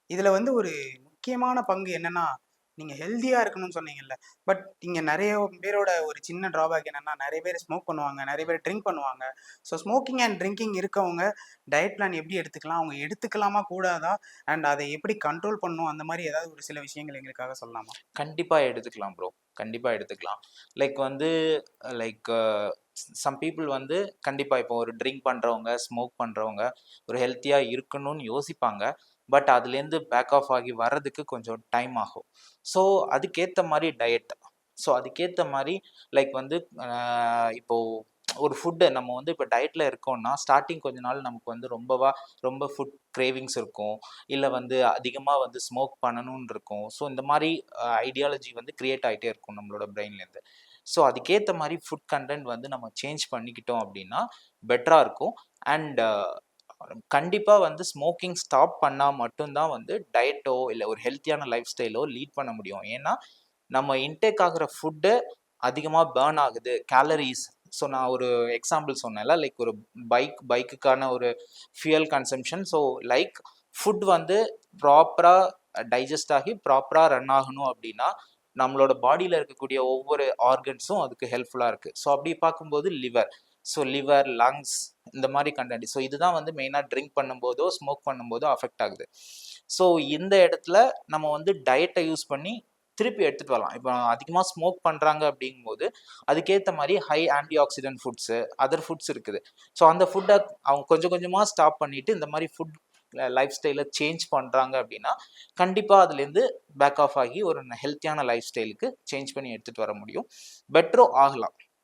இதுல வந்து ஒரு முக்கியமான பங்கு என்னன்னா, நீங்க ஹெல்தியா இருக்கணும்னு சொன்னீங்கல்ல. பட் இங்க நெறைய பேரோட ஒரு சின்ன ட்ராபேக் என்னன்னா, நெறைய பேர் ஸ்மோக் பண்ணுவாங்க. நெறைய பேர் ட்ரிங்க் பண்ணுவாங்க. ஸோ ஸ்மோக்கிங் அண்ட் ட்ரிங்கிங் இருக்கவங்க டயட் பிளான் எப்படி எடுத்துக்கலாம்? அவங்க எடுத்துக்கலாமா? கூடாதா? அண்ட் அத எப்படி கண்ட்ரோல் பண்ணணும்? அந்த மாரி ஏதாவது ஒரு சில விஷயங்கள் எங்களுக்காக சொல்லலாமா? கண்டிப்பா எடுத்துக்கலாம் ப்ரோ. கண்டிப்பா எடுத்துக்கலாம். லைக் வந்து லைக் சம் பீப்பிள் வந்து கண்டிப்பா இப்போ ஒரு ட்ரிங்க் பண்றவங்க, ஸ்மோக் பண்றவங்க ஒரு ஹெல்த்தியா இருக்கணும்னு யோசிப்பாங்க. பட் அதுலேருந்து பேக் ஆஃப் ஆகி வர்றதுக்கு கொஞ்சம் டைம் ஆகும். ஸோ அதுக்கேத்த மாரி டயட். ஸோ அதுக்கேத்த மாரி லைக் வந்து இப்போ ஒரு ஃபுட்டு நம்ம வந்து இப்போ டயட்ல இருக்கோம்னா, ஸ்டார்ட்டிங் கொஞ்ச நாள் நமக்கு வந்து ரொம்ப ஃபுட் கிரேவிங்ஸ் இருக்கும். இல்ல வந்து அதிகமா வந்து ஸ்மோக் பண்ணணும்னு இருக்கும். ஸோ இந்த மாரி ஐடியாலஜி வந்து கிரியேட் ஆயிட்டே இருக்கும் நம்மளோட பிரெயின்லேருந்து. ஸோ அதுக்கேத்த மாரி ஃபுட் கன்டென்ட் வந்து நம்ம சேஞ்ச் பண்ணிக்கிட்டோம் அப்படின்னா, பெட்டரா இருக்கும். அண்ட் கண்டிப்பா வந்து ஸ்மோக்கிங் ஸ்டாப் பண்ணா மட்டும் தான் வந்து டயட்டோ, இல்ல ஒரு ஹெல்த்தியான லைஃப் ஸ்டைலோ லீட் பண்ண முடியும். ஏன்னா, நம்ம இன்டேக் ஆகுற ஃபுட்டு அதிகமா பர்ன் ஆகுது. கேலரீஸ் ஸோ நான் ஒரு எக்ஸாம்பிள் சொன்னேன்ல, லைக் ஒரு பைக்குக்கான ஒரு fuel consumption. So like food வந்து ப்ராப்பரா டைஜஸ்ட் ஆகி ப்ராப்பரா ரன் ஆகணும் அப்படின்னா, நம்மளோட பாடியில இருக்கக்கூடிய ஒவ்வொரு ஆர்கன்ஸும் அதுக்கு ஹெல்ப்ஃபுல்லா இருக்கு. ஸோ அப்படி பார்க்கும்போது லிவர், லங்ஸ் இந்த மாரி கண்டென்ட். ஸோ இதுதான் வந்து மெயினா ட்ரிங்க் பண்ணும்போதோ, ஸ்மோக் பண்ணும்போதோ அஃபெக்ட் ஆகுது. ஸோ இந்த இடத்துல நம்ம வந்து டயட்ட யூஸ் பண்ணி திருப்பி எடுத்துட்டு வரலாம். இப்போ அதிகமா ஸ்மோக் பண்றாங்க அப்படிங்கும்போது, அதுக்கேத்த மாரி high anti accident foods, other foods இருக்குது. ஸோ அந்த ஃபுட்ட அவங்க கொஞ்சம் கொஞ்சமா ஸ்டாப் பண்ணிட்டு, இந்த மாரி ஃபுட் லைஃப் ஸ்டைல சேஞ்ச் பண்றாங்க அப்படின்னா, கண்டிப்பா அதுலேருந்து பேக் ஆஃப் ஆகி ஒரு ஹெல்த்தியான லைஃப் ஸ்டைலுக்கு சேஞ்ச் பண்ணி எடுத்துட்டு வர முடியும். பெட்டரும் ஆகலாம்.